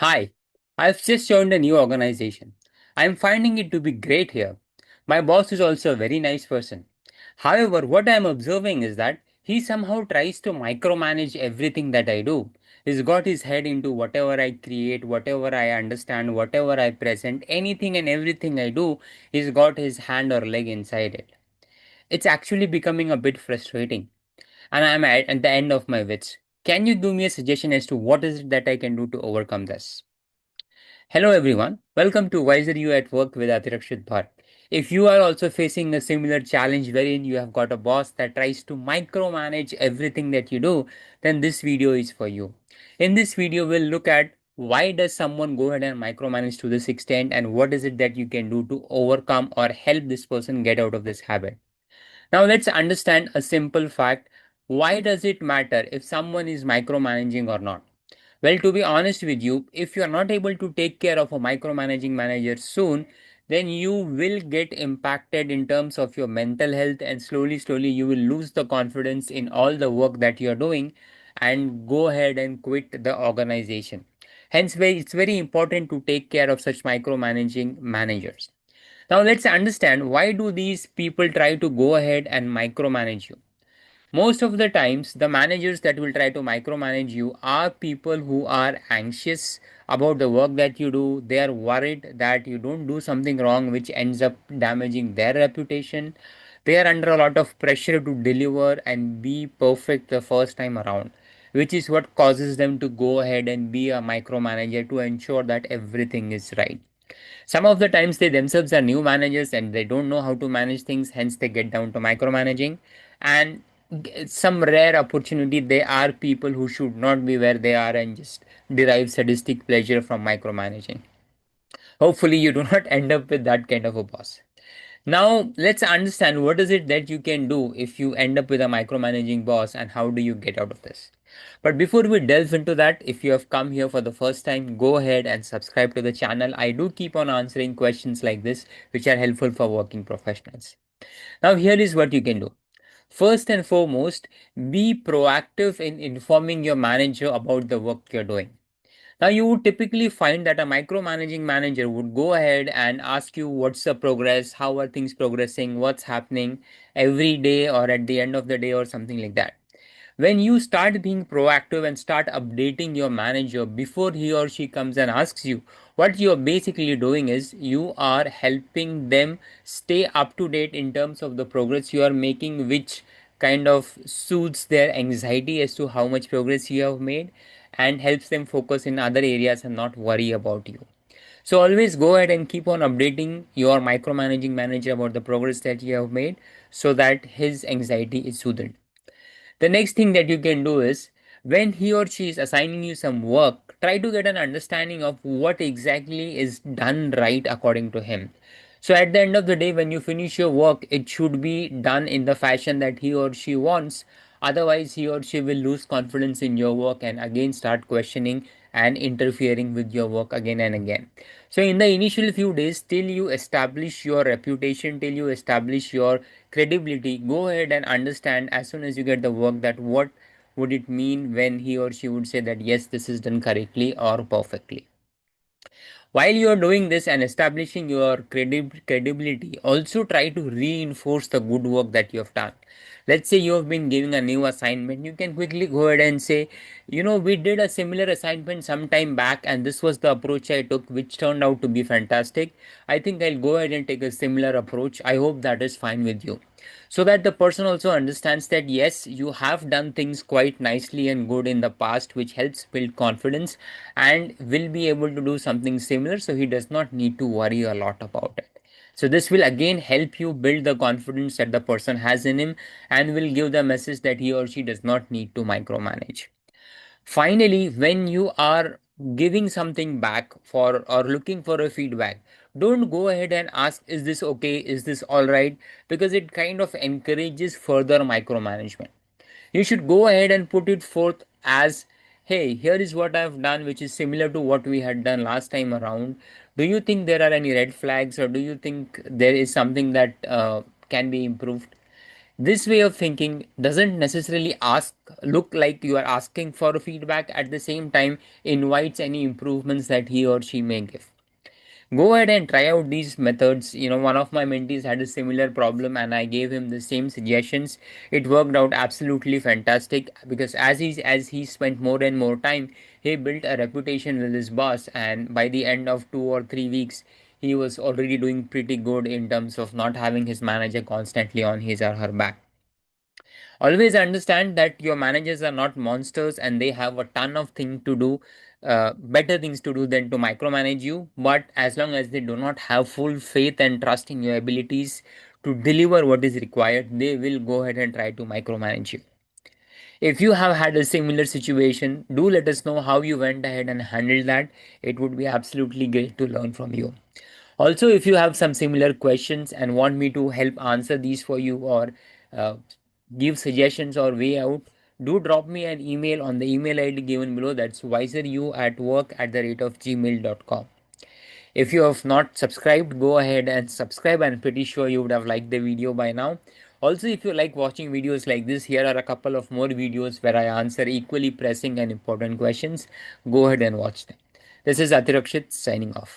Hi, I've just joined a new organization. I'm finding it to be great here. My boss is also a very nice person. However, what I'm observing is that he somehow tries to micromanage everything that I do. He's got his head into whatever I create, whatever I understand, whatever I present, anything and everything I do, he's got his hand or leg inside it. It's actually becoming a bit frustrating, and I'm at the end of my wits. Can you give me a suggestion as to what is it that I can do to overcome this? Hello everyone, welcome to Wiser You at Work with Atirakshit Bhatt. If you are also facing a similar challenge wherein you have got a boss that tries to micromanage everything that you do, then this video is for you. In this video, we'll look at why does someone go ahead and micromanage to this extent and what is it that you can do to overcome or help this person get out of this habit. Now let's understand a simple fact. Why does it matter if someone is micromanaging or not? Well, to be honest with you, if you are not able to take care of a micromanaging manager soon, then you will get impacted in terms of your mental health, and slowly, you will lose the confidence in all the work that you are doing and go ahead and quit the organization. Hence, it's very important to take care of such micromanaging managers. Now, let's understand why do these people try to go ahead and micromanage you. Most of the times, the managers that will try to micromanage you are people who are anxious about the work that you do. They are worried that you don't do something wrong, which ends up damaging their reputation. They are under a lot of pressure to deliver and be perfect the first time around, which is what causes them to go ahead and be a micromanager to ensure that everything is right. Some of the times they themselves are new managers and they don't know how to manage things, hence they get down to micromanaging. And some rare opportunity, they are people who should not be where they are and just derive sadistic pleasure from micromanaging. Hopefully, you do not end up with that kind of a boss. Now, let's understand what is it that you can do if you end up with a micromanaging boss and how do you get out of this. But before we delve into that, if you have come here for the first time, go ahead and subscribe to the channel. I do keep on answering questions like this, which are helpful for working professionals. Now, here is what you can do. First and foremost, be proactive in informing your manager about the work you're doing. Now, you would typically find that a micromanaging manager would go ahead and ask you what's the progress, how are things progressing, what's happening every day or at the end of the day or something like that. When you start being proactive and start updating your manager before he or she comes and asks you, what you're basically doing is you are helping them stay up to date in terms of the progress you are making, which kind of soothes their anxiety as to how much progress you have made and helps them focus in other areas and not worry about you. So always go ahead and keep on updating your micromanaging manager about the progress that you have made so that his anxiety is soothed. The next thing that you can do is when he or she is assigning you some work, try to get an understanding of what exactly is done right according to him. So at the end of the day, when you finish your work, it should be done in the fashion that he or she wants. Otherwise, he or she will lose confidence in your work and again start questioning and interfering with your work again and again. So, in the initial few days, till you establish your reputation, till you establish your credibility, go ahead and understand as soon as you get the work that what would it mean when he or she would say that yes, this is done correctly or perfectly. While you are doing this and establishing your credibility, also try to reinforce the good work that you have done. Let's say you have been giving a new assignment, you can quickly go ahead and say, we did a similar assignment some time back, and this was the approach I took, which turned out to be fantastic. I think I'll go ahead and take a similar approach. I hope that is fine with you, so that the person also understands that yes, you have done things quite nicely and good in the past, which helps build confidence and will be able to do something similar, so he does not need to worry a lot about it. So this will again help you build the confidence that the person has in him and will give the message that he or she does not need to micromanage. Finally, when you are giving something back for or looking for a feedback, don't go ahead and ask, is this okay? Is this all right? Because it kind of encourages further micromanagement. You should go ahead and put it forth as, hey, here is what I've done, which is similar to what we had done last time around. Do you think there are any red flags, or do you think there is something that can be improved? This way of thinking doesn't necessarily look like you are asking for feedback, at the same time invites any improvements that he or she may give. Go ahead and try out these methods. One of my mentees had a similar problem and I gave him the same suggestions. It worked out absolutely fantastic because as he spent more and more time, he built a reputation with his boss, and by the end of 2 or 3 weeks, he was already doing pretty good in terms of not having his manager constantly on his or her back. Always understand that your managers are not monsters and they have a ton of things to do, better things to do than to micromanage you. But as long as they do not have full faith and trust in your abilities to deliver what is required, they will go ahead and try to micromanage you. If you have had a similar situation, do let us know how you went ahead and handled that. It would be absolutely great to learn from you. Also, if you have some similar questions and want me to help answer these for you, or uh, give suggestions or way out, do drop me an email on the email ID given below. That's wiseryouatwork@gmail.com. If you have not subscribed, go ahead and subscribe. I'm pretty sure you would have liked the video by now. Also, if you like watching videos like this, here are a couple of more videos where I answer equally pressing and important questions. Go ahead and watch them. This is Atirakshit signing off.